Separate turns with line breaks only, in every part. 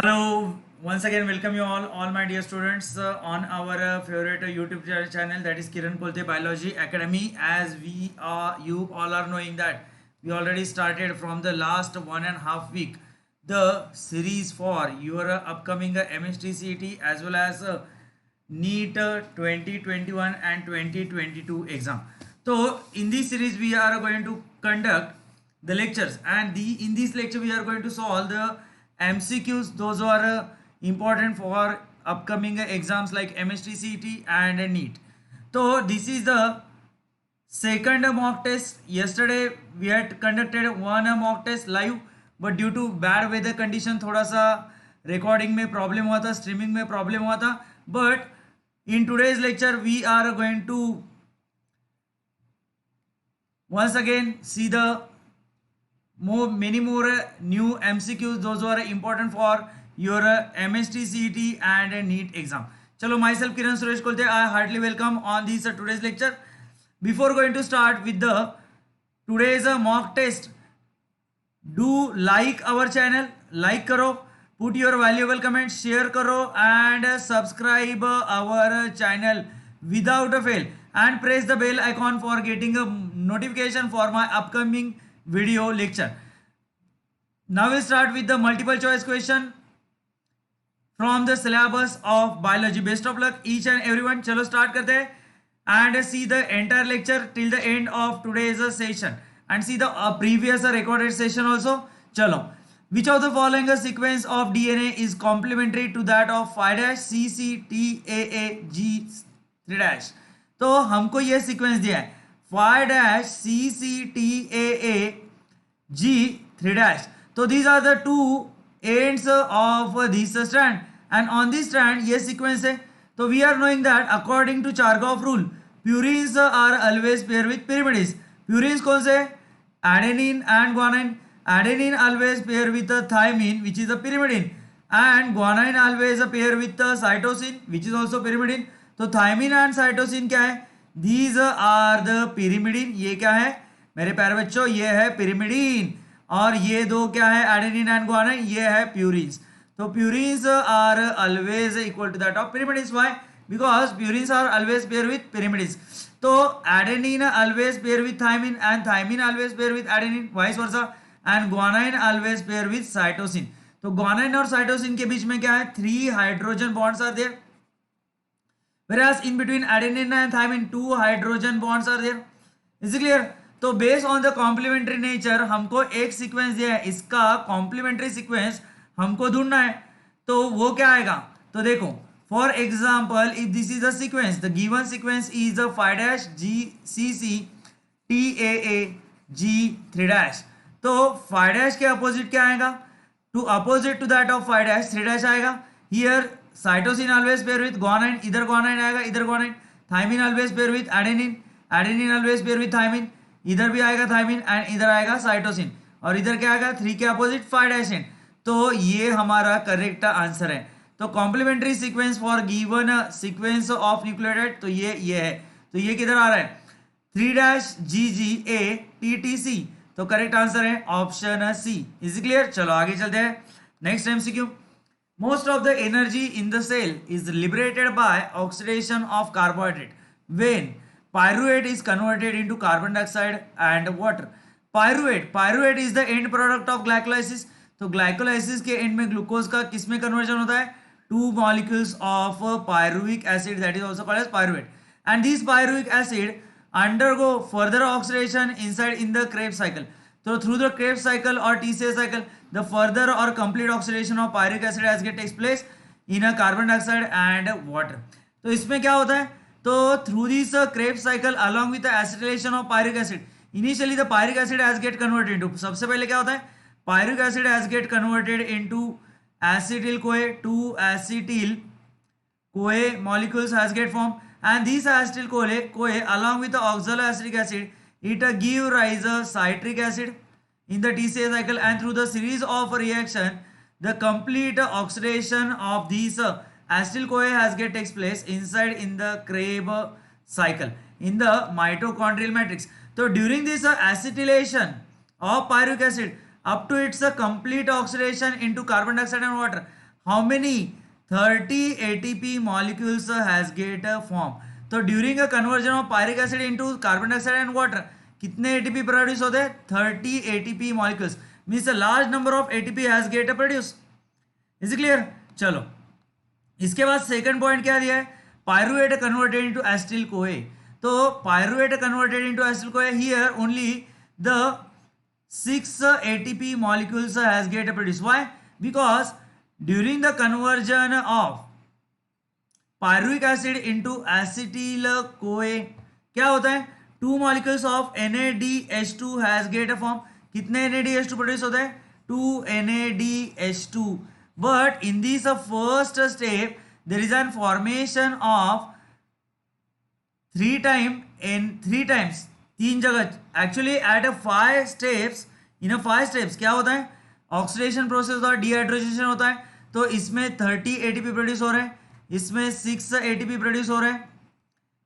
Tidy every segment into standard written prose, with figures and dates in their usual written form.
Hello, once again, welcome you all my dear students, on our favorite YouTube channel, that is Kiran Kolte Biology Academy. As you all are knowing that we already started from the last 1.5 week the series for your upcoming MSTCET as well as NEET 2021 and 2022 exam. So in this series we are going to conduct the lectures, and in this lecture we are going to solve the MCQs. Those are important for upcoming exams like MSTCET and NEET. So this is the second mock test. Yesterday we had conducted one mock test live, but due to bad weather condition थोड़ा सा recording में problem हुआ था, streaming में problem हुआ था. But in today's lecture we are going to once again see the many more new MCQs. Those are important for your MST CET and NEET exam. Chalo, myself Kiran Suresh Kolte, I heartily welcome on this today's lecture. Before going to start with the today's mock test, do like our channel, like karo, put your valuable comments, share karo, and subscribe our channel without a fail, and press the bell icon for getting a notification for my upcoming video lecture. Now we'll start with the multiple choice question from the syllabus of biology. Best of luck each and everyone. Chalo start karte hain and see the entire lecture till the end of today's session, and see the previous recorded session also. Chalo, which of the following sequence of DNA is complementary to that of 5' CCTAA G3'? तो हमको ये sequence दिया है 5' CCTAA G3'. So these are the two ends of this strand, and on this strand ये sequence है. So we are knowing that according to Chargaff rule, purines are always paired with pyrimids. Purines कौन से? Adenine and guanine. Adenine always pair with the thymine, which is a pyrimidine, and guanine always pair with the cytosine, which is also pyrimidine. तो thymine and cytosine क्या है? These are the pyrimidine. ये क्या है मेरे प्यारे बच्चों? ये है pyrimidine. और ये दो क्या है? Adenine and guanine. ये है प्यूरिन्स. तो purines are always equal to that of pyrimidines. Why? Because purines are always pair with pyrimidines. तो adenine always pair with thymine and thymine always pair with adenine, vice versa, and guanine always pair with cytosine. तो guanine और cytosine के बीच में क्या है? 3 hydrogen bonds are there, whereas in between adenine and thymine 2 hydrogen bonds are there. Is it clear? तो based on the complementary nature हमको एक सीक्वेंस दिया है, इसका कॉम्प्लीमेंट्री सीक्वेंस हमको ढूंढना है. तो वो क्या आएगा? तो देखो, for example if this is the sequence, the given sequence is 5' GCCTAA G3'. तो 5' के अपोजिट क्या आएगा? To opposite to that of 5' 3' आएगा. Here cytosine always pair with guanine, इधर guanine आएगा, इधर guanine. Thymine always pair with adenine, adenine always pair with thymine, इधर भी आएगा thymine एंड इधर आएगा cytosine, और इधर क्या आएगा? 3 के अपोजिट 5' end. तो ये हमारा करेक्ट आंसर है. तो complementary sequence for given sequence of nucleotide, तो ये है. तो ये किधर आ रहा है? 3' GGATTC. तो करेक्ट आंसर है ऑप्शन सी. Is clear? चलो आगे चलते हैं. Next MCQ. Most of the energy in the cell is liberated by oxidation of carbohydrate when pyruvate is converted into carbon dioxide and water. Pyruvate is the end product of glycolysis. तो glycolysis के end में glucose का किस में conversion होता है? 2 molecules of pyruvic acid, that is also called as pyruvate, and this pyruvic acid undergo further oxidation inside in the Krebs cycle. So through the Krebs cycle or TCA cycle, the further or complete oxidation of pyruvic acid as get takes place in a carbon dioxide and water. तो इसमें क्या होता है? तो through this Krebs cycle along with the acetylation of pyruvic acid, initially the pyruvic acid has get converted into, सबसे पहले क्या होता है? Pyruvic acid has get converted into acetyl CoA. 2 acetyl CoA molecules has get formed, and these acetyl CoA along with the oxaloacetic acid, it give rise citric acid in the TCA cycle, and through the series of reaction the complete oxidation of these acetyl CoA has get takes place inside in the Krebs cycle in the mitochondrial matrix. So during this acetylation of pyruvic acid up to its complete oxidation into carbon dioxide and water, how many 30 ATP molecules has get form. तो during a conversion of pyruvic acid into carbon dioxide and water कितने ATP produce होते हैं? 30 ATP molecules, means a large number of ATP has get produce. Is clear? चलो इसके बाद second point क्या दिया है? पायरुवेट कन्वर्टेड इनटू एसिटिल कोए. तो पायरुवेट कन्वर्टेड इनटू एसिटिल कोए, here only the 6 ATP molecules has get produced. Why? Because during the conversion of pyruvic acid into acetyl CoA क्या होता है? 2 molecules of NADH2 has get a form. कितने NADH2 produce होता है? 2 NADH2. But in this first step there is an formation of 3 times तीन जगह actually at a 5 steps. In 5 steps क्या होता है? ऑक्सीडेशन प्रोसेस होता है, डिहाइड्रेशन होता है. तो इसमें 30 ATP प्रोड्यूस हो रहे हैं, इसमें 6 ATP प्रोड्यूस हो रहे हैं.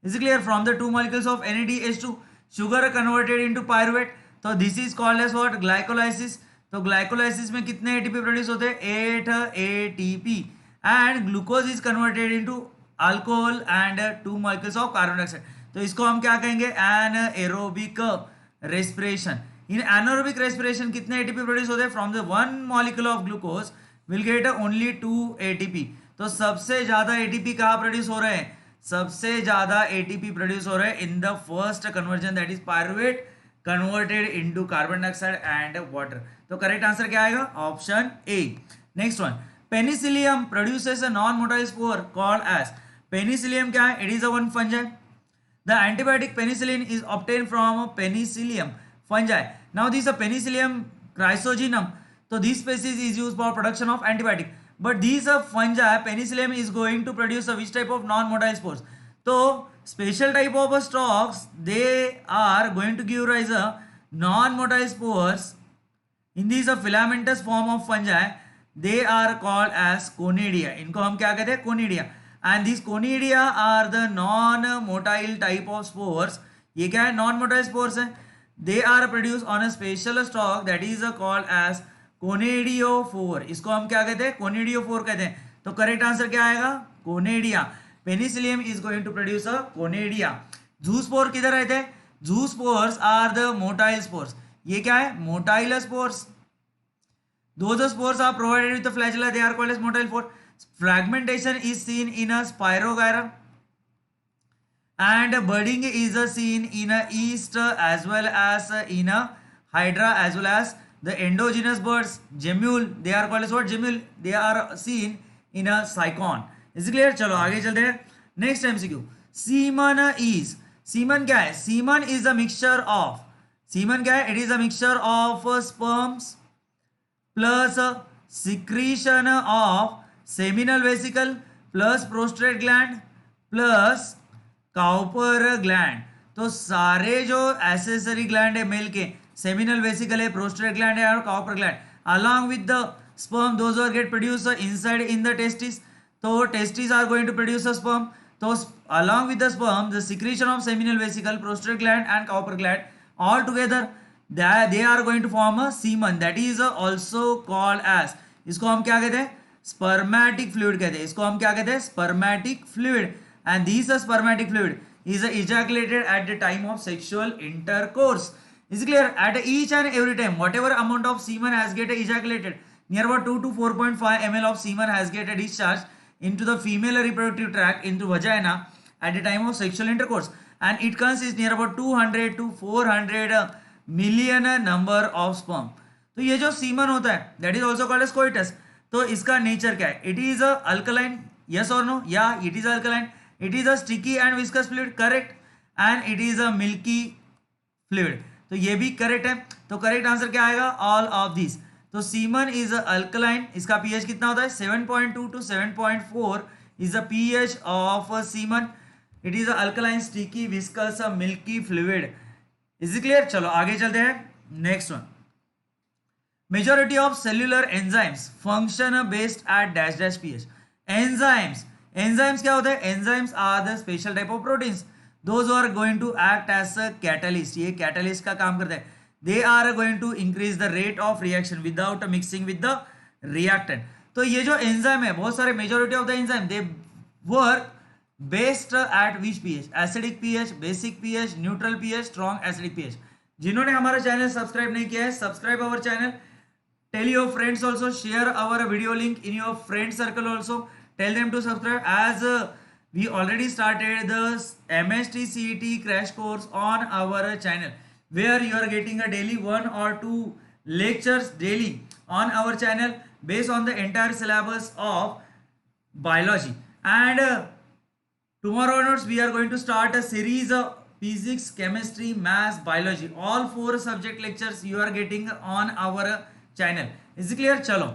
Is clear? From the 2 molecules of NADH2 sugar converted into pyruvate. तो this is called as what? Glycolysis. तो ग्लाइकोलाइसिस में कितने ATP प्रोड्यूस होते हैं? 8 ATP. And glucose is converted into alcohol and 2 molecules of carbon dioxide. तो इसको हम क्या कहेंगे? Anaerobic respiration. In anaerobic respiration कितने ATP प्रोड्यूस होते हैं? From the 1 molecule of glucose will get only 2 ATP. तो सबसे ज्यादा ATP कहाँ प्रोड्यूस हो रहे हैं? सबसे ज्यादा ATP प्रोड्यूस हो रहे हैं in the first conversion, that is pyruvate converted into carbon dioxide and water. तो करेक्ट आंसर क्या आएगा? Option A. Next one, Penicillium produces a non motile spore called as. Penicillium क्या है? It is a one fungi. The antibiotic penicillin is obtained from Penicillium fungi. Now this is a Penicillium chrysogenum. So this species is used for production of antibiotic. But these fungi, Penicillium is going to produce which type of non-motile spores? So special type of stalks, they are going to give rise a non-motile spores. In these filamentous form of fungi, they are called as conidia. इनको हम क्या कहते हैं? conidia. And these conidia are the non-motile type of spores. ये क्या है? non-motile spores है. They are produced on a special stalk that is called as conidiophore. इसको हम क्या कहते हैं? conidiophore कहते हैं. तो करेक्ट आंसर क्या आएगा? Conidia. Penicillium is going to produce a conidia. Zoospore किधर रहते हैं? Zoospores are the motile spores. ये क्या है? Motile spores. Those spores are provided with the flagella. They are called as motile spore. Fragmentation is seen in a Spirogyra, and budding is seen in a yeast as well as in a hydra, as well as the endogenous birds gemule. They are called as what? Gemule. They are seen in a cycon. Is it clear? चलो आगे चलते हैं. Next MCQ. Semen is. Semen क्या है? Semen is a mixture of. Semen क्या है? It is a mixture of sperms plus secretion of seminal vesicle plus prostate gland plus Cowper gland. तो सारे जो एसेसरी ग्लैंड है मेल के, seminal vesicle है, प्रोस्टेट ग्लैंड है और Cowper gland, along with the sperm, those are get produced inside in the testis. तो testis are going to produce a sperm. तो along with the sperm, the secretion of seminal vesicle, prostate gland and cowper gland all together, they are going to form a semen. That is also called as, इसको हम क्या कहते हैं? Spermatic fluid कहते हैं. इसको हम क्या कहते हैं? Spermatic fluid. And this spermatic fluid is ejaculated at the time of sexual intercourse. Is it clear? At each and every time, whatever amount of semen has get ejaculated, near about 2 to 4.5 ml of semen has get discharged into the female reproductive tract, into vagina at the time of sexual intercourse, and it consists near about 200 to 400 million number of sperm. तो ये जो semen होता है, that is also called as coitus. तो इसका nature क्या है? It is a alkaline. Yes or no? Yeah, it is alkaline. It is a sticky and viscous fluid, correct, and it is a milky fluid. तो ये भी correct है. तो correct answer क्या आएगा? All of this. तो semen is alkaline. इसका pH कितना होता है? 7.2 to 7.4 is the pH of semen. It is alkaline, sticky, viscous, milky fluid. Is it clear? चलो आगे चलते हैं. Next one, majority of cellular enzymes function based at dash dash pH. Enzymes क्या होता है? Enzymes are the special type of proteins. Those are going to act as a catalyst. ये catalyst का काम करते हैं. They are going to increase the rate of reaction without mixing with the reactant. तो ये जो एंजाइम है, बहुत सारे majority of the enzyme they work based at which pH, acidic pH, basic pH, neutral pH, strong acidic pH. जिन्होंने हमारा channel subscribe नहीं किया है, subscribe our channel, tell your friends also, share our video link in your friend circle also, tell them to subscribe, as we already started the MST CET crash course on our channel, where you are getting a daily 1 or 2 lectures daily on our channel based on the entire syllabus of biology. And tomorrow onwards we are going to start a series of physics, chemistry, maths, biology, all 4 subject lectures you are getting on our channel. Is clear? चलो,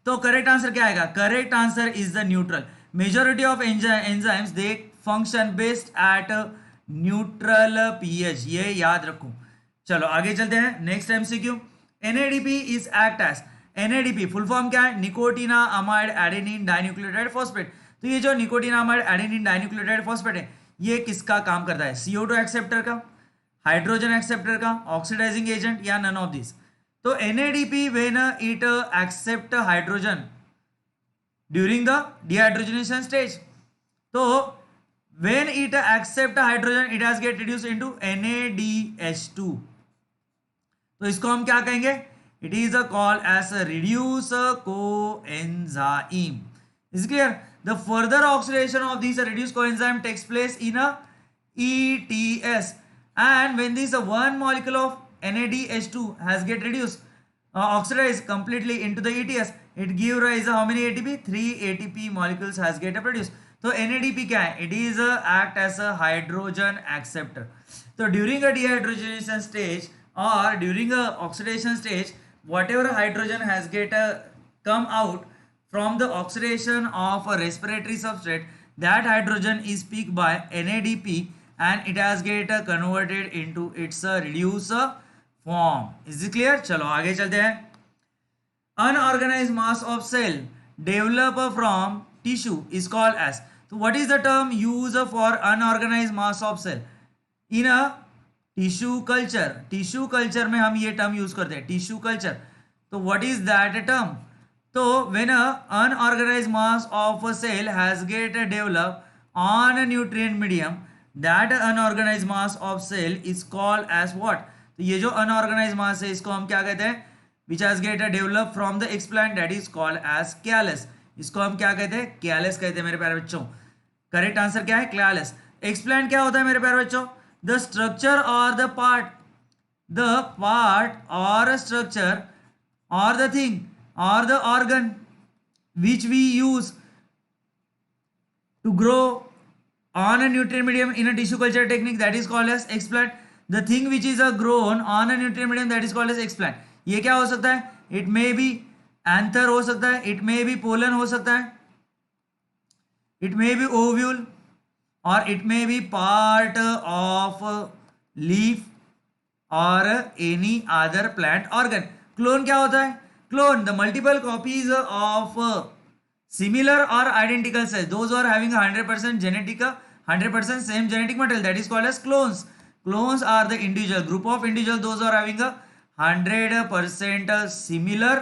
तो correct answer क्या आएगा? Correct answer is the neutral. Majority of enzymes they function based at neutral pH, ये याद रखो। चलो आगे चलते हैं, next MCQ. NADP is act as, NADP full form क्या है? Nicotinamide adenine dinucleotide phosphate. तो ये जो nicotinamide adenine dinucleotide phosphate है, ये किसका काम करता है? CO2 एक्सेप्टर का, हाइड्रोजन एक्सेप्टर का, ऑक्सीडाइजिंग एजेंट, या नन ऑफ दिस? तो NADP when it accept hydrogen during the dehydrogenation stage, तो when it accept hydrogen it has get reduced into NADH2, तो इसको हम क्या कहेंगे? It is called as a reduce coenzyme. Is it clear? The further oxidation of this reduced coenzyme takes place in a ETS, and when this one molecule of NADH2 has get reduced, oxidized completely into the ETS, it give rise how many ATP? 3 ATP molecules has get produced. तो NADP क्या है? It is act as a hydrogen acceptor. तो during a dehydrogenation stage or during a oxidation stage, whatever hydrogen has get come out from the oxidation of a respiratory substrate, that hydrogen is picked by NADP and it has get converted into its reduced form. Is it clear? चलो आगे चलते हैं। Unorganized mass of cell develop from tissue is called as, so what is the term used for unorganized mass of cell in a tissue culture? Tissue culture में हम ये term use करते हैं, tissue culture। तो what is that term? तो when a unorganized mass of a cell has get developed on a nutrient medium, that unorganized mass of cell is called as what? तो ये जो unorganised मास है, इसको हम क्या कहते हैं? Which has get develop from the explant, that is called as callus. इसको हम क्या कहते हैं? कैलस कहते हैं मेरे प्यारे बच्चों। करेक्ट आंसर क्या है? कैलस। एक्सप्लांट क्या होता है मेरे प्यारे बच्चों? द स्ट्रक्चर और द पार्ट और स्ट्रक्चर और द थिंग और the organ which we use to grow on a nutrient medium in a tissue culture technique, that is called as explant. The thing which is grown on a nutrient medium, that is called as explant. ये क्या हो सकता है? It may be anther हो सकता है, it may be pollen हो सकता है, it may be ovule, or it may be part of leaf or any other plant organ. Clone क्या होता है? Clone, the multiple copies of similar or identical cells, those who are having 100% genetic 100% same genetic material, that is called as clones. Clones are the individual group of individuals, those who are having a 100% similar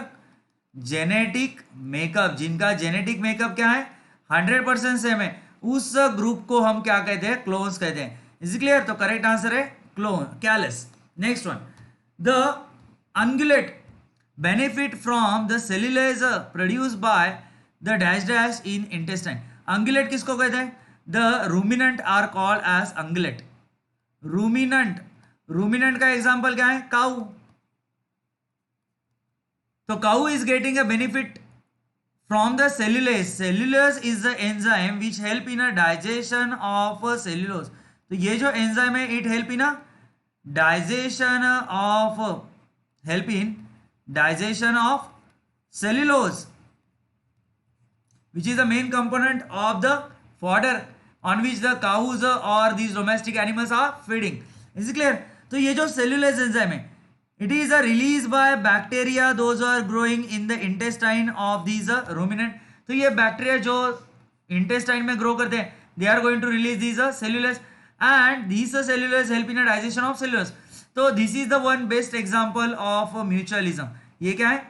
genetic makeup, जिनका genetic makeup क्या है? 100% same है, उस group को हम क्या कहते हैं? क्लोन्स कहते हैं। Is clear? तो करेक्ट आंसर है clone, callus. Next one, the ungulate benefit from the cellulase produced by the dash dash in intestine. ungulate किसको कहते हैं? The ruminant are called as ungulate. ruminant का एग्जांपल क्या है? काऊ। तो cow is getting a benefit from the cellulase. Cellulase is the enzyme which help in a digestion of cellulose. तो ये जो एंजाइम है, it help in a digestion of cellulose, which is the main component of the fodder on which the cows or these domestic animals are feeding. Is it clear? तो ये जो cellulase enzyme है, it is released by bacteria those who are growing in the intestine of these ruminant. तो ये bacteria जो intestine में grow करते हैं, they are going to release these cellulase, and these cellulase help in a digestion of cellulose. तो this is the one best example of mutualism. ये क्या है?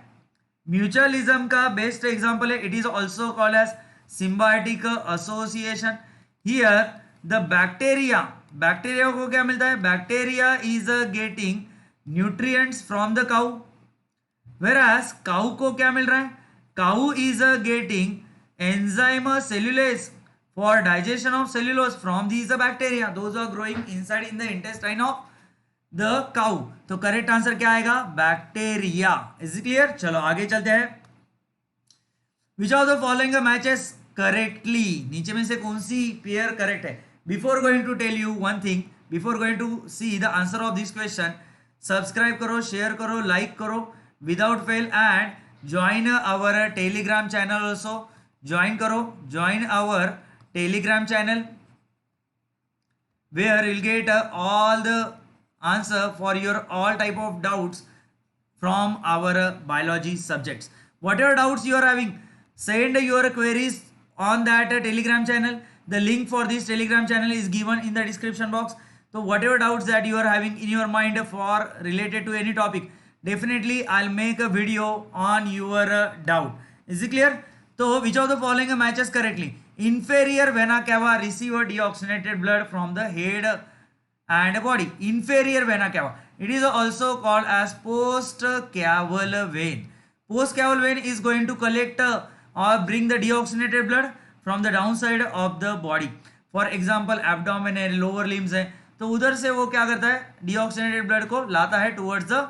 म्यूचुअलिज्म का बेस्ट एग्जांपल है, it is also called as symbiotic association. Here the bacteria, bacteria को क्या मिलता है, bacteria is getting nutrients from the cow, whereas cow को क्या मिल रहा है, cow is getting enzyme cellulase for digestion of cellulose from these bacteria, those are growing inside in the intestine of the cow. तो correct answer क्या आएगा, bacteria. Is clear? चलो आगे चलते हैं। विच of the following matches correctly, नीचे में से कौन सी पेयर करेक्ट है? Before going to tell you one thing, before going to see the answer of this question, subscribe करो, शेयर करो, लाइक करो without fail and join our Telegram channel also. Join करो, join our Telegram channel where you'll get all the answer for your all type of doubts from our biology subjects. Whatever doubts you are having, send your queries on that telegram channel. The link for this telegram channel is given in the description box. So whatever doubts that you are having in your mind for related to any topic, definitely I'll make a video on your doubt. Is it clear? So which of the following matches correctly? Inferior vena cava receive deoxygenated blood from the head and body. Inferior vena cava, it is also called as post caval vein. Post caval vein is going to collect or bring the deoxygenated blood from the downside of the body. For example abdomen है, lower limbs है, तो उधर से वो क्या करता है, deoxygenated blood को लाता है towards the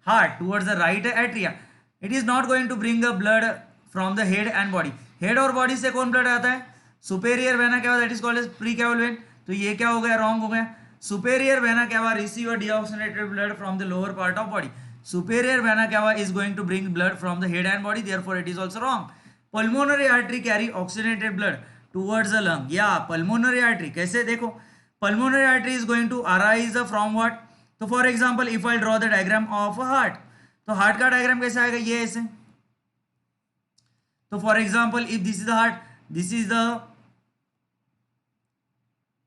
heart, towards the right atria. It is not going to bring a blood from the head and body. Head और बॉडी से कौन ब्लड आता है, superior vena cava, that is called as pre caval vein. तो ये क्या हो गया, रॉन्ग हो गया। Superior vena cava receive a deoxygenated blood from the lower part of body. Superior vena cava is going to bring blood from the head and body, therefore it is also wrong. Pulmonary artery carry oxygenated blood towards the lung. या pulmonary artery कैसे, देखो pulmonary artery is going to arise from what, तो for example if I draw the diagram of heart, तो heart का diagram कैसे आएगा, ये ऐसे। तो for example if this is the heart, this is the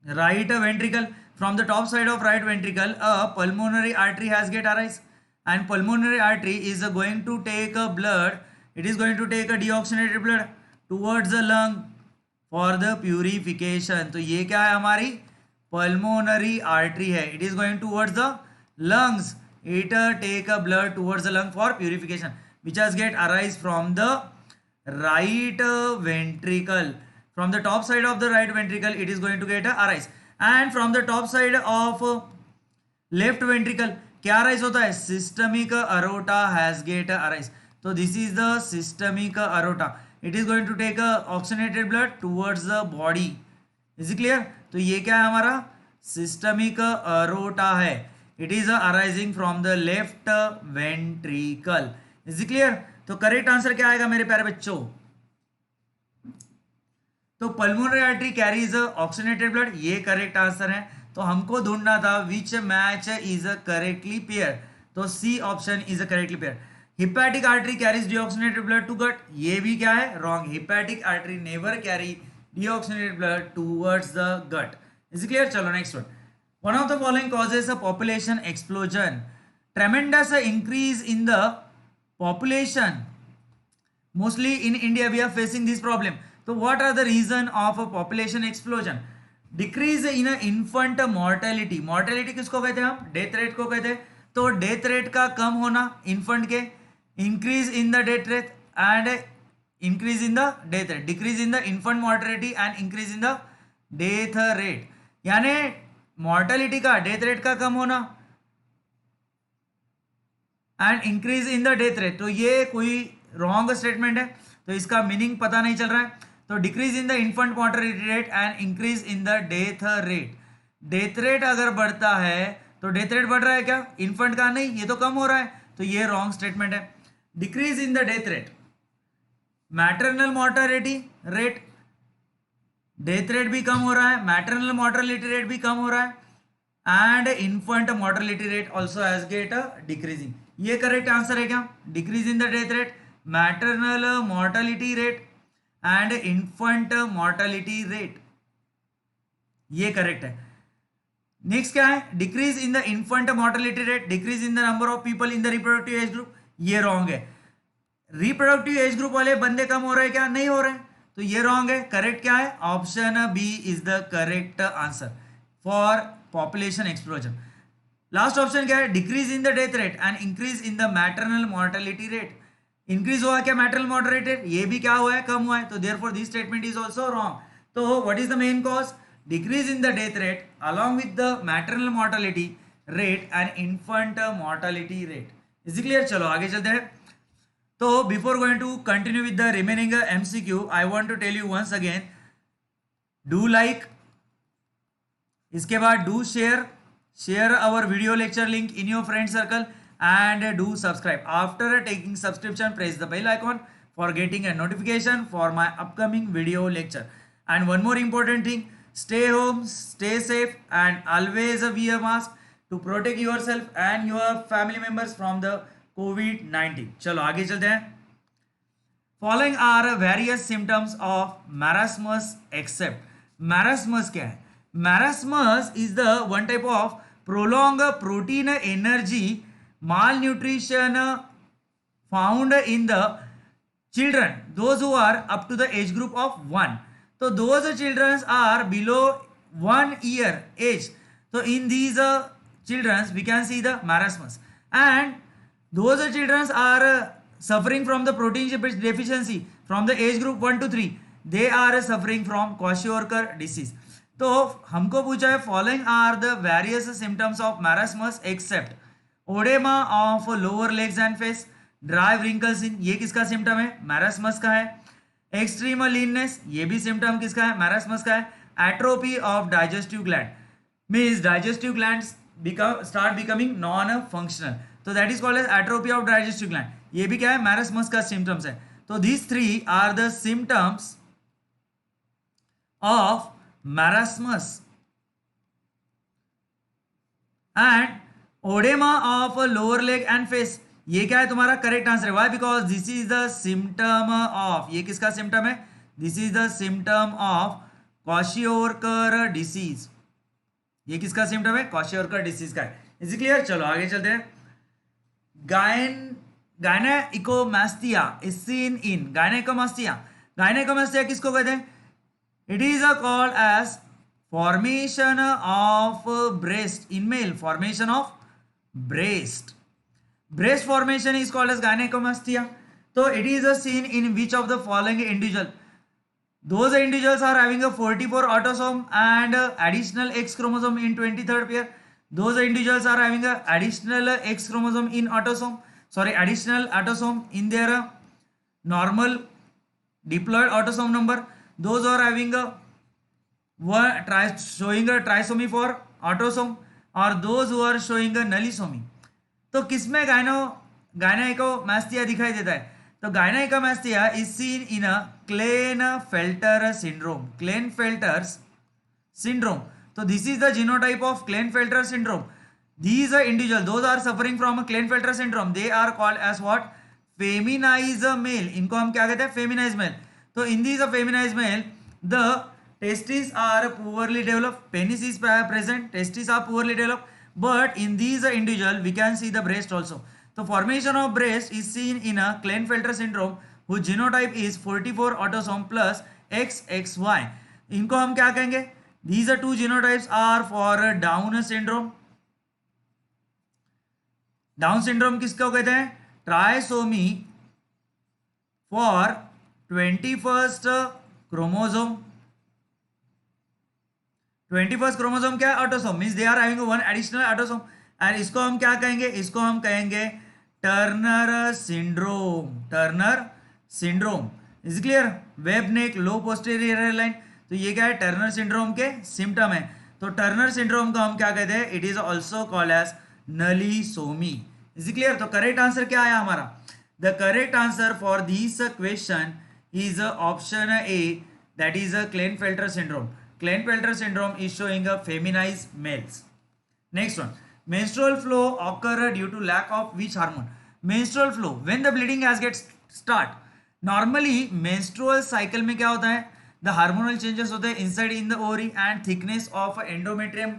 right ventricle, from the top side of right ventricle a pulmonary artery has get arise, and pulmonary artery is going to take a blood, it is going to take a deoxygenated blood towards the lung for the purification. तो ये क्या है, हमारी pulmonary artery है, it is going towards the lungs, it take a blood towards the lung for purification, which has get arise from the right ventricle. From the top side of the right ventricle it is going to get arise, and from the top side of left ventricle क्या arise होता है, systemic aorta has get arise. तो this is the systemic aorta, it is going to take oxygenated blood towards the body. is it clear? तो ये क्या है, हमारा systemic aorta है, it is arising from the left ventricle. is it clear? तो correct answer क्या आएगा मेरे प्यारे बच्चों, तो pulmonary artery carries oxygenated blood, ये करेक्ट आंसर है। तो हमको ढूंढना था which match is correctly pair, तो C option is correctly pair. Hepatic artery carries deoxygenated blood to gut, ये भी क्या है, wrong. Hepatic artery never carry deoxygenated blood towards the gut. Is clear? चलो next one. One of the following causes a population explosion, ट्रेमेंडस increase in the population, mostly in India we are facing this problem. तो what are the reason of a population explosion? Decrease in infant mortality, mortality किसको कहते हैं हम, death rate को कहते हैं। तो death rate का कम होना इन्फेंट के, increase in the death rate and increase in the death rate, decrease in the infant mortality and increase in the death rate, यानी मॉर्टेलिटी का, डेथ रेट का कम होना and increase in the death rate. तो ये कोई wrong statement है, तो इसका मीनिंग पता नहीं चल रहा है। तो decrease in the infant mortality rate and increase in the death rate, death rate अगर बढ़ता है तो डेथ रेट बढ़ रहा है क्या, इन्फेंट का नहीं, ये तो कम हो रहा है, तो ये रॉन्ग स्टेटमेंट है। Decrease in the death rate, maternal mortality rate, death rate भी कम हो रहा है, मैटरनल मॉर्टेलिटी रेट भी कम हो रहा है, and infant mortality rate also has get decreasing. ये करेक्ट आंसर है क्या, decrease in the death rate, maternal mortality rate and infant mortality rate, ये करेक्ट है। नेक्स्ट क्या है, decrease in the infant mortality rate, decrease in the number of people in the reproductive age group, ये wrong है। Reproductive age group वाले बंदे कम हो रहे हैं क्या? नहीं हो रहे हैं, तो ये रॉन्ग है। करेक्ट क्या है? Option B is the correct answer for population explosion. Last option क्या है? Decrease in the death rate and increase in the maternal mortality rate. Increase हुआ क्या मैटरनल मॉर्टेलिटी रेट? ये भी क्या हुआ है? कम हुआ है, तो therefore this statement is also wrong. तो what is the main cause? Decrease in the death rate along with the maternal mortality rate and infant mortality rate. Is clear? चलो आगे चलते हैं। तो before going to continue with the remaining MCQ, I want to tell you once again, do like, इसके बाद do share our video lecture link in your friend circle and do subscribe. After taking subscription, press the bell icon for getting a notification for my upcoming video lecture. And one more important thing, stay home, stay safe and always wear mask to protect yourself and your family members from the COVID-19. चलो आगे चलते हैं। Following are various symptoms of marasmus except, marasmus क्या है? Marasmus is the one type of prolonged protein energy malnutrition found in the children, those who are up to the age group of 1. So those children are below 1 year age. So in these children we can see the marasmus, and those children are suffering from the protein deficiency from the age group 1 to 3. They are suffering from Kwashiorkor disease. तो हमको पूछा है following are the various symptoms of marasmus except oedema of lower legs and face, dry wrinkles in, ये किसका symptom है? Marasmus का है। Extreme लीननेस, ये भी सिम्टम किसका है? मैरास्मस का है। Atrophy of digestive gland means digestive glands start becoming non functional, तो that is called as atrophy of digestive gland. ये भी क्या है? मैरास्मस का सिम्टम्स है। तो these 3 are the symptoms of marasmus and oedema of lower leg and face, ये क्या है तुम्हारा करेक्ट आंसर है। Why? Because this is the symptom of, ये किसका सिम्टम है? This is the symptom of kwashiorkor disease. ये किसका सिम्टम है? क्वाशियोरकर डिसीज का है। Is it clear? चलो आगे चलते हैं। गायनेकोमास्टिया इज सीन इन, गायनेकोमास्टिया किसको कहते हैं? It is called as formation of breast in male. Formation of breast. Breast formation is called as gynecomastia. So it is seen in which of the following individual? Those individuals are having a 44 autosome and additional X chromosome in 23rd pair. Those individuals are having a additional X chromosome in autosome. Sorry, additional autosome in their normal diploid autosome number. Those who are having showing a trisomy for autosome or those who are showing a nullisomy. तो किसमें गायनेकोमास्टिया दिखाई देता है? तो gynaecomastia is seen in a Klinefelter syndrome. Klinefelter's syndrome. So this is the genotype of Klinefelter syndrome. These are individuals, those are suffering from a Klinefelter syndrome. They are called as what? Feminized male. इनको हम क्या कहते हैं? Feminized male. So in these feminized male, the testes are poorly developed. Penis is present. Testes are poorly developed. But in these individual, we can see the breast also. So formation of breast is seen in a Klinefelter syndrome, whose genotype is 44 autosome plus XXY. इनको हम क्या कहेंगे? These are two genotypes are for Down syndrome. Down syndrome किसको कहते हैं? Trisomy for 21st chromosome. 21st chromosome क्या है? Autosome. Means they are having one additional autosome. और इसको हम क्या कहेंगे? इसको हम कहेंगे Turner syndrome. Turner syndrome. Is clear? Web neck, low posterior line. तो ये क्या है? टर्नर सिंड्रोम के सिम्टम है. तो टर्नर सिंड्रोम को हम क्या कहते हैं? It is also called as nullisomy. Is clear? तो करेक्ट आंसर क्या आया हमारा? The correct answer for this question is option A, that is a Klinefelter syndrome. Klinefelter syndrome is showing a feminized males. Next one, menstrual flow occur due to lack of which hormone? Menstrual flow, when the bleeding has get start. Normally menstrual cycle में क्या होता है? The hormonal changes होते हैं inside in the ovary and thickness of endometrium.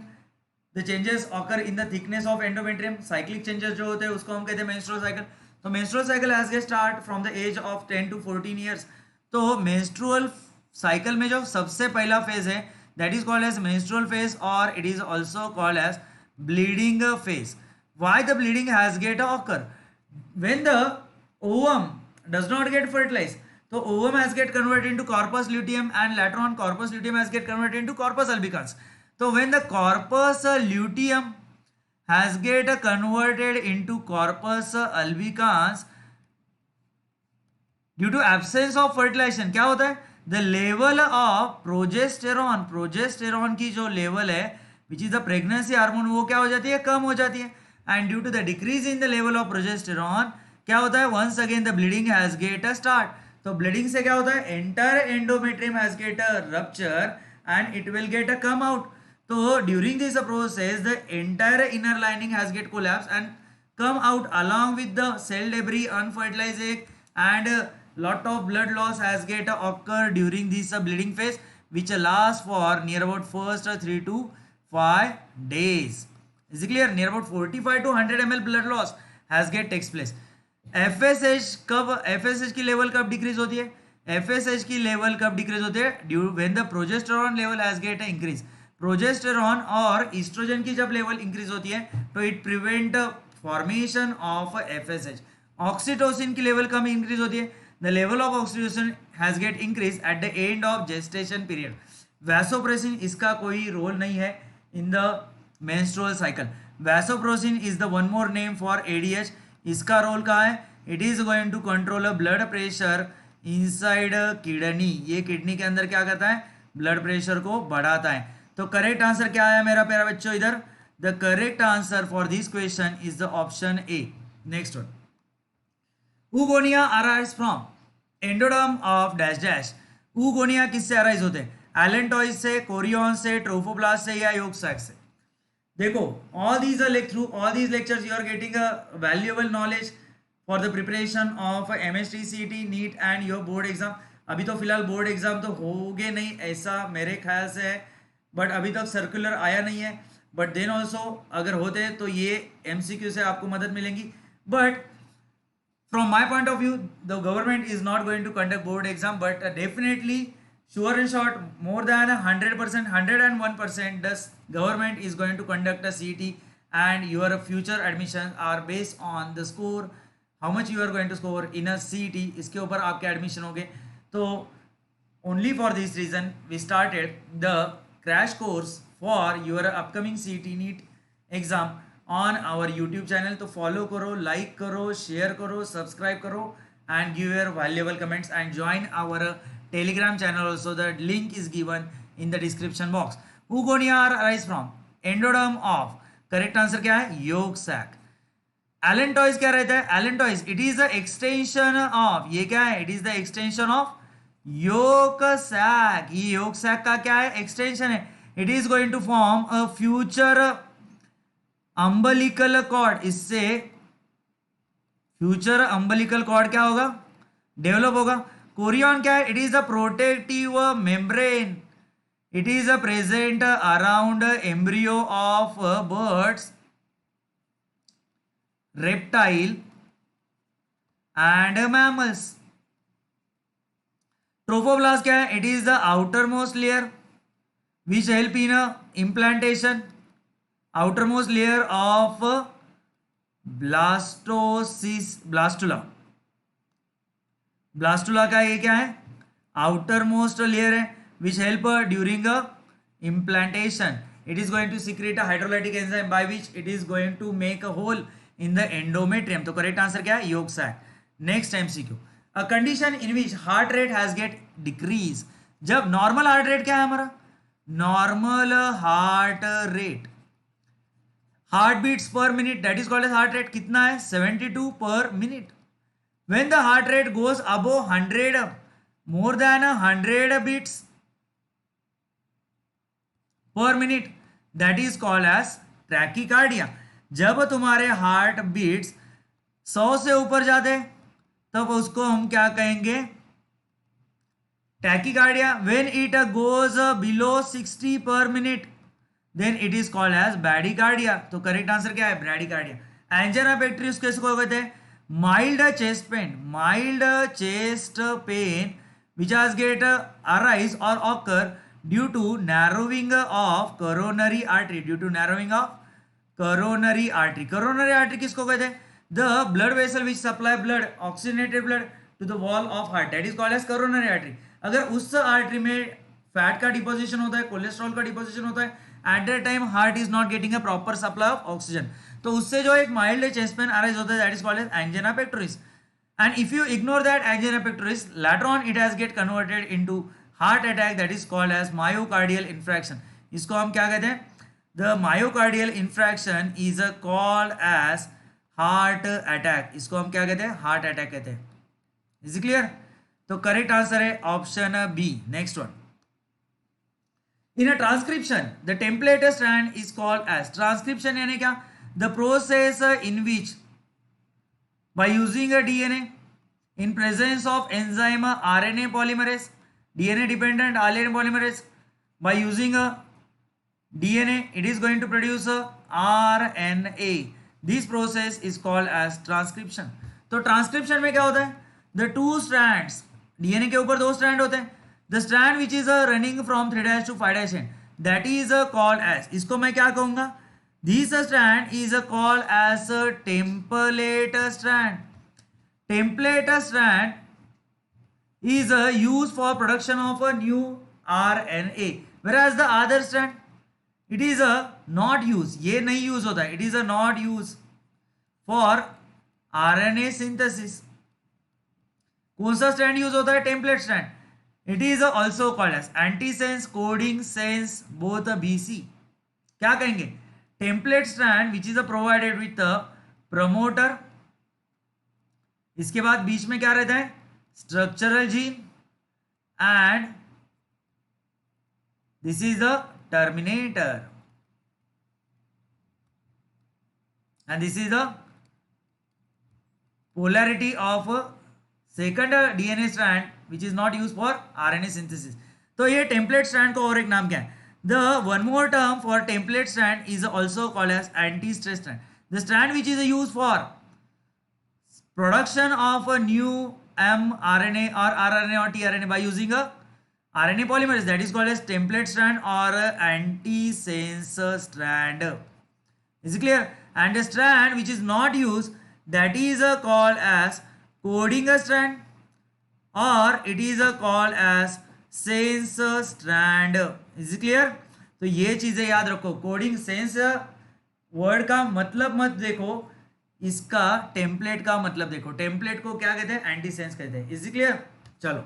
The changes occur in the thickness of endometrium. Cyclic changes जो होते हैं उसको हम कहते हैं menstrual cycle. तो menstrual cycle has get start from the age of 10 to 14 years. तो menstrual cycle में जो सबसे पहला फेज है that is called as menstrual phase और it is also called as bleeding phase. Why the bleeding has get occur? When the ovum does not get fertilized, so ovum has get converted into corpus luteum and later on corpus luteum has get converted into corpus albicans. So when the corpus luteum has get converted into corpus albicans due to absence of fertilization, क्या होता है? The level of progesterone की जो level है which is the pregnancy hormone वो क्या हो जाती है, कम हो जाती है। And due to the decrease in the level of progesterone क्या होता है, once again the bleeding has get a start. तो ब्लीडिंग से क्या होता है, entire endometrium has get a rupture and it will get a come out. तो during this process the entire inner lining has get collapse and come out along with the cell debris, unfertilized egg, and lot of blood loss has get occur during this bleeding phase, which lasts for near about first 3 to 5 days. Is it clear? Near about 45 to 100 ml blood loss has get takes place. FSH कब, FSH की level कब decrease होती है, FSH की level कब decrease होती है, due when the progesterone level has gate increase. Progesterone और ईस्ट्रोजन की जब लेवल इंक्रीज होती है तो it prevent formation of FSH। Oxytocin की लेवल कम इंक्रीज होती है, the level of oxytocin has gate increase at the end of gestation period. Vasopressin इसका कोई रोल नहीं है in the menstrual cycle. Vasopressin is the one more name for ADH। इसका role कहाँ है, it is going to control blood pressure inside kidney. ये kidney के अंदर क्या करता है, ब्लड प्रेशर को बढ़ाता है। तो करेक्ट आंसर क्या आया मेरा प्यारा बच्चों इधर, the correct answer for this question is the option A. Next one, oogonia arise from endoderm of dash dash. Oogonia किससे अराइज होते हैं, एलेंटॉइड से, कोरियन से, ट्रोफोब्लास्ट से या योग सैक से। देखो all these are through all these lectures you are getting a valuable knowledge for the preparation of MST, CET, NEET and your board exam। अभी तो फिलहाल बोर्ड एग्जाम तो होगे नहीं ऐसा मेरे ख्याल से है, बट अभी तक सर्कुलर आया नहीं है। बट देन ऑल्सो अगर होते तो ये MCQ से आपको मदद मिलेगी। But from my point of view the government is not going to conduct board exam, but definitely sure and short more than 100%, 101% the government is going to conduct a CET and your future admissions are based on the score, how much you are going to score in a CET, इसके ऊपर आपके admission होंगे। तो only for this reason we started the crash course for your upcoming CET NEET exam on our YouTube channel। तो follow करो, like करो, share करो, subscribe करो and give your valuable comments and join our Telegram channel also। The link is given in the description box। Oogonia arise from endoderm of, correct answer क्या है, yolk sac। Allantois क्या रहता है, allantois it is the extension of, ये क्या है, it is the extension of yolk sac। ये yolk sac का क्या है, extension है। It is going to form a future umbilical cord। इससे फ्यूचर अम्बलिकल कॉर्ड क्या होगा, डेवलप होगा। कोरियन क्या है, it is a protective membrane, it is a present around embryo of birds, reptile and mammals. Trophoblast क्या है, it is the outer most layer which help in implantation, outer most layer of blastula. Blastula का ये क्या है, outer most layer है which help during implantation. It is going to secrete a hydrolytic enzyme by which it is going to make a hole in the endometrium. तो correct answer क्या है, yolk sac. Next MCQ, a condition in which heart rate has get decrease. जब normal heart rate क्या है हमारा, normal heart rate, heart beats per minute that is called as heart rate, कितना है 72 per minute. When the heart rate goes above 100, more than 100 beats per minute that is called as tachycardia. जब तुम्हारे heart beats 100 से ऊपर जाते तब उसको हम क्या कहेंगे, tachycardia. When it goes below 60 per minute then it is called as bradycardia. तो करेक्ट आंसर क्या है, ब्रैडीकार्डिया। एंजिना पेक्टोरिस किसको कहते हैं, mild chest pain which has get arise or occur due to narrowing of coronary artery, due to narrowing of coronary artery. Coronary artery किसको कहते हैं? The blood vessel which supply blood, oxygenated blood to the wall of heart, that is called as coronary artery. अगर उस artery में fat का deposition होता है, cholesterol का डिपोजिशन होता है, at that time heart is not getting a proper supply of oxygen, तो उससे जो एक माइल्ड चेस्ट पेन अराइज होता है, that is called as angina pectoris. And if you ignore that angina pectoris, later on it has get converted into heart attack, that is called as myocardial infarction. इसको हम क्या कहते हैं? The myocardial infarction is called as heart attack. इसको हम क्या कहते हैं? हार्ट अटैक कहते हैं. Is it clear? तो करेक्ट आंसर है option B. Next one. In a transcription, the template strand is called as transcription. यानी क्या? The process in which by using a DNA in presence of enzyme RNA polymerase, DNA dependent RNA polymerase, by using a DNA, it is going to produce a RNA. This process is called as transcription. तो transcription में क्या होता है? The two strands, DNA के ऊपर दो strand होते हैं. The strand which is running from 3' to 5' end, that is called as, इसको मैं क्या कहूंगा? This strand is called as a template strand. Template strand is used for production of a new RNA, whereas the other strand, it is not used. ये नहीं use होता है. It is not used for RNA synthesis. कौन सा strand use होता है? Template strand. It is also called as antisense coding sense both BC. क्या कहेंगे? Template strand which is provided with promoter. इसके बाद बीच में क्या रहता है? Structural gene. And this is the terminator. And this is the polarity of second DNA strand which is not used for RNA synthesis. तो ये टेम्पलेट स्ट्रैंड का और एक नाम क्या है? The one more term for template strand is also called as anti-stress strand. The strand which is used for production of a new mRNA or RNA or tRNA by using a RNA polymerase, that is called as template strand or antisense strand. Is it clear? And a strand which is not used, that is called as coding strand or it is called as sense strand. Is it clear? तो ये चीजें याद रखो. Coding sense word का मतलब मत देखो, इसका टेम्पलेट का मतलब देखो. टेम्पलेट को क्या कहते हैं? एंटी सेंस कहते हैं. Is it clear? चलो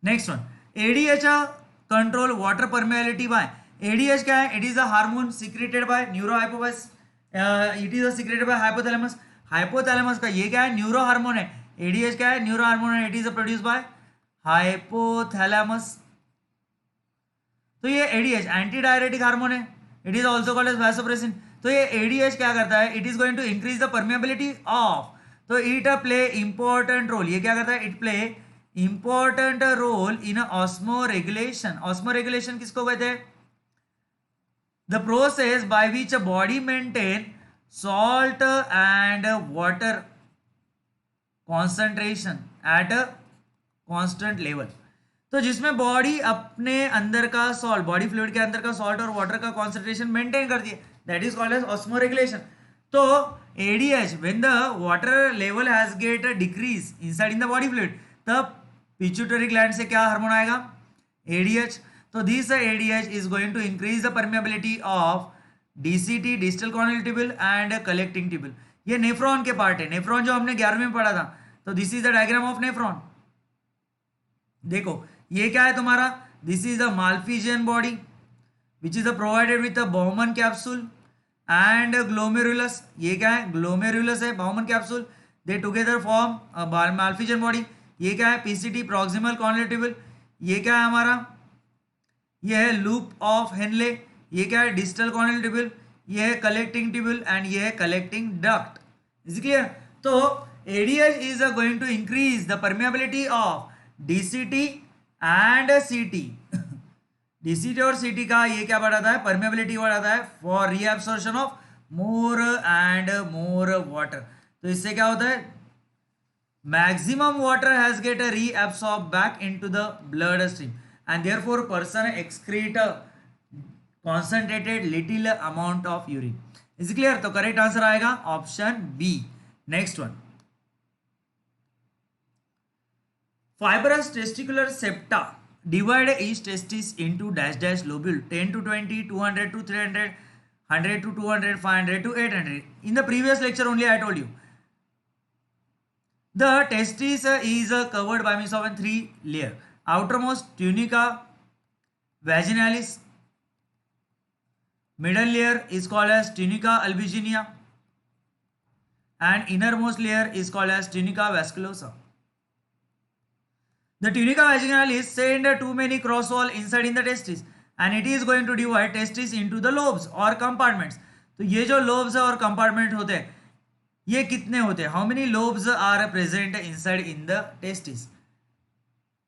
next one. ADH control water permeability by. ADH क्या है? It is a hormone secreted by neurohypophysis. It is secreted by hypothalamus. Hypothalamus का ये क्या है? न्यूरो हार्मोन है. एडीएच क्या है? न्यूरो हार्मोन है. It is produce by hypothalamus. तो ये एडीएच एंटी डायरेटिक हार्मोन है. It is also called as vasopressin. तो ये एडीएच क्या करता है? It is going to increase the permeability of. तो इट प्ले इंपॉर्टेंट रोल. ये क्या करता है? It play important role in osmo regulation. Osmo regulation किसको कहते हैं? The process by which body maintain salt and water concentration at a constant level. तो जिसमें बॉडी अपने अंदर का सॉल्ट, बॉडी फ्लूइड के अंदर का सॉल्ट और वाटर का कॉन्सेंट्रेशन मेंटेन करती है, that is called as osmoregulation. तो ADH when the water level has get decrease inside in the body fluid, तब पिट्यूटरी ग्लैंड से क्या हार्मोन आएगा? एडीएच. तो this ADH is going to increase the permeability of DCT distal corneal tubule and collecting tubule. ये nephron के part है. Nephron जो हमने 11वीं में पढ़ा था. तो this is the diagram of nephron. देखो ये क्या है तुम्हारा? This is the Malpighian body which is provided with Bowman capsule and glomerulus. ये क्या है? ग्लोमेरुलस है, बाउमन कैप्सूल. दे टुगेदर फॉर्म माल्फिजियन बॉडी. ये क्या है? PCT proximal corneal tubule. ये क्या है हमारा? ये है लूप ऑफ हेनले. ये क्या है? Distal corneal tubule. ये है कलेक्टिंग ट्यूबुल एंड ये है कलेक्टिंग डक्ट. Is clear? तो ADH is going to increase the permeability of DCT and CT. DCT और सीटी का ये क्या बढ़ाता है? परमेबिलिटी बढ़ाता है for reabsorption of more and more water. तो इससे क्या होता है, maximum water has get a reabsorbed back into the blood stream and therefore person excrete a concentrated little amount of urine. is clear? तो correct answer आएगा option B. Next one, fibrous testicular septa divide each testis into dash dash lobule 10 to 20, 200 to 300, 100 to 200, 500 to 800. In the previous lecture only I told you the testis is covered by means of a three layer. Outermost tunica vaginalis, middle layer is called as tunica albuginea, and innermost layer is called as tunica vasculosa. The tunica vaginalis send too many cross wall inside in the testis and it is going to divide testis into the lobes or compartments. तो ये जो lobes और compartment होते हैं, ये कितने होते हैं? How many lobes are present inside in the testis?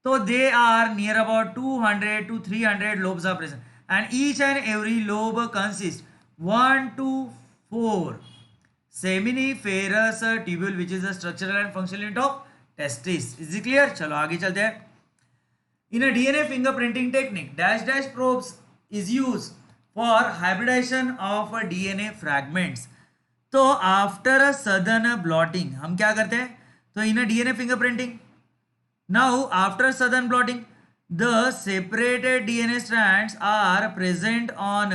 So they are near about 200 to 300 lobes are present, and each and every lobe consists 1 to 4 seminiferous tubule which is the structural and functional unit of testis. Is it clear? चलो आगे चलते हैं. In a DNA fingerprinting technique, dash dash probes is used for hybridization of DNA fragments. तो after Southern blotting हम क्या करते हैं? तो in DNA fingerprinting, now after Southern blotting the separated DNA strands are present on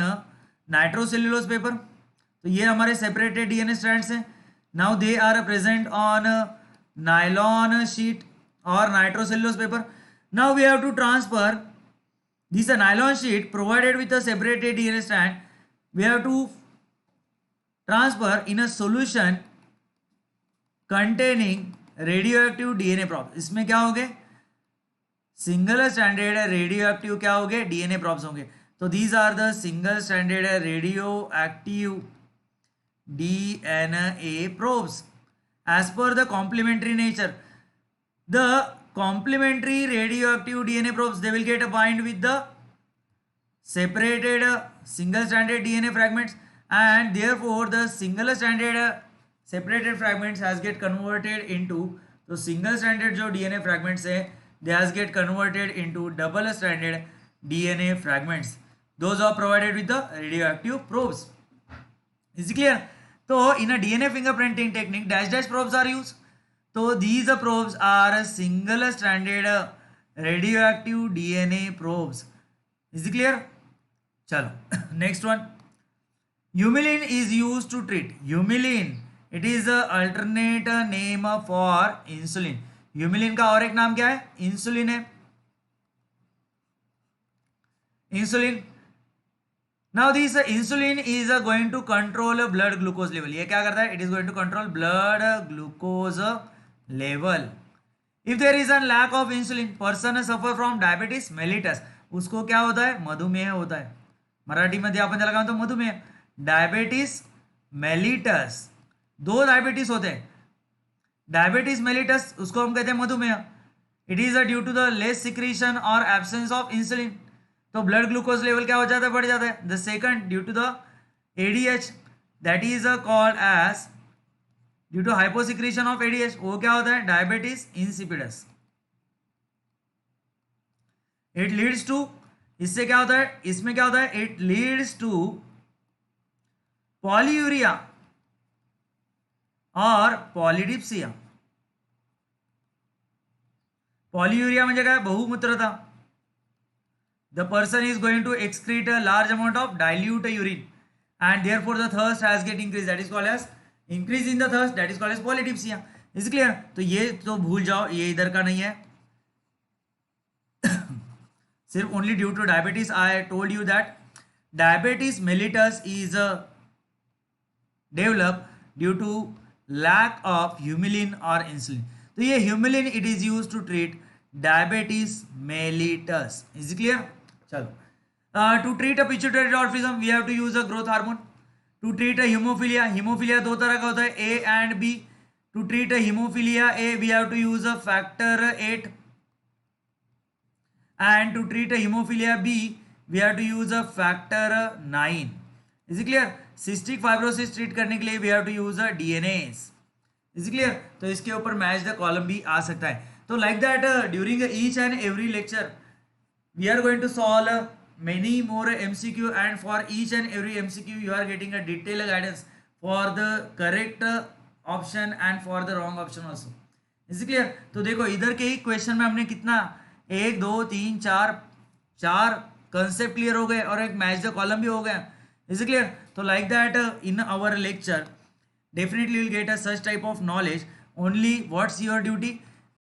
nitrocellulose paper. तो ये हमारे separated DNA strands हैं. Now they are present on nylon sheet और nitrocellulose paper. Now we have to transfer this nylon sheet provided with a separated DNA strand. We have to transfer in a solution containing radioactive DNA probes. इसमें क्या होंगे? Single standard radioactive क्या होंगे? DNA probes होंगे. तो these are the single standard radioactive DNA probes as per the complementary nature. The complementary radioactive DNA probes, they will get a bind with the separated single stranded DNA fragments, and therefore the single stranded separated fragments has get converted into, तो single stranded जो DNA fragments है they has get converted into double stranded DNA fragments. Those are provided with the radioactive probes. Is it clear? तो in a DNA fingerprinting technique dash dash probes are used. तो these probes are single stranded radioactive DNA probes. Is it clear? चलो next one. Humulin is used to treat. Humulin, it is a alternate name for insulin. Humulin का और एक नाम क्या है? Insulin है. Insulin. Now this insulin is going to control blood glucose level. ये क्या करता है? It is going to control blood glucose level. If there is a lack of insulin, person suffer from diabetes mellitus. उसको क्या होता है? मधुमेह होता है. मराठी मध्ये आपण त्याला काय म्हणतो? मधुमेह. डायबिटीज मेलिटस, दो डायबिटीज होते हैं. डायबिटीज मेलिटस उसको हम कहते हैं मधुमेह. It is due to the less secretion और एब्सेंस ऑफ इंसुलिन. तो ब्लड ग्लूकोज लेवल क्या हो जाता है? बढ़ जाता है. The second due to the ADH, that is called as due to hyposecretion of ADH. वो क्या होता है? Diabetes insipidus. It leads to, इससे क्या होता है? इसमें क्या होता है? इट लीड्स टू पॉलीयूरिया और पॉलीडिप्सिया. पॉलीयूरिया म्हणजे काय? बहुमूत्रता. The person is going to excrete a large amount of dilute urine and therefore the thirst has get increased, that is called as increase in the thirst, that is called as polydipsia. is clear? तो ये तो भूल जाओ, ये इधर का नहीं है. सिर्फ only due to diabetes I told you that diabetes mellitus is developed due to lack of humulin or insulin. तो ये humulin it is used to treat diabetes mellitus. is clear? चलो. To treat a pituitary dwarfism we have to use a growth hormone. To treat a hemophilia दो तरह का होता है, A and B. To treat a hemophilia A we have to use a factor 8, and to treat a hemophilia B we have to use a factor 9. is it clear? Cystic fibrosis treat करने के लिए we have to use a DNase. Is clear? तो इसके ऊपर match the column भी आ सकता है. तो like that during each and every lecture we are going to solve many more MCQ, and for each and every MCQ you are getting a detailed guidance for the correct option and for the wrong option also. Is clear? तो देखो इधर के ही question में हमने कितना, 1 2 3 4 concept clear हो गए और एक मैच द कॉलम भी हो गया. Is clear? तो like that in our lecture definitely you'll get a such type of knowledge. Only what's your duty?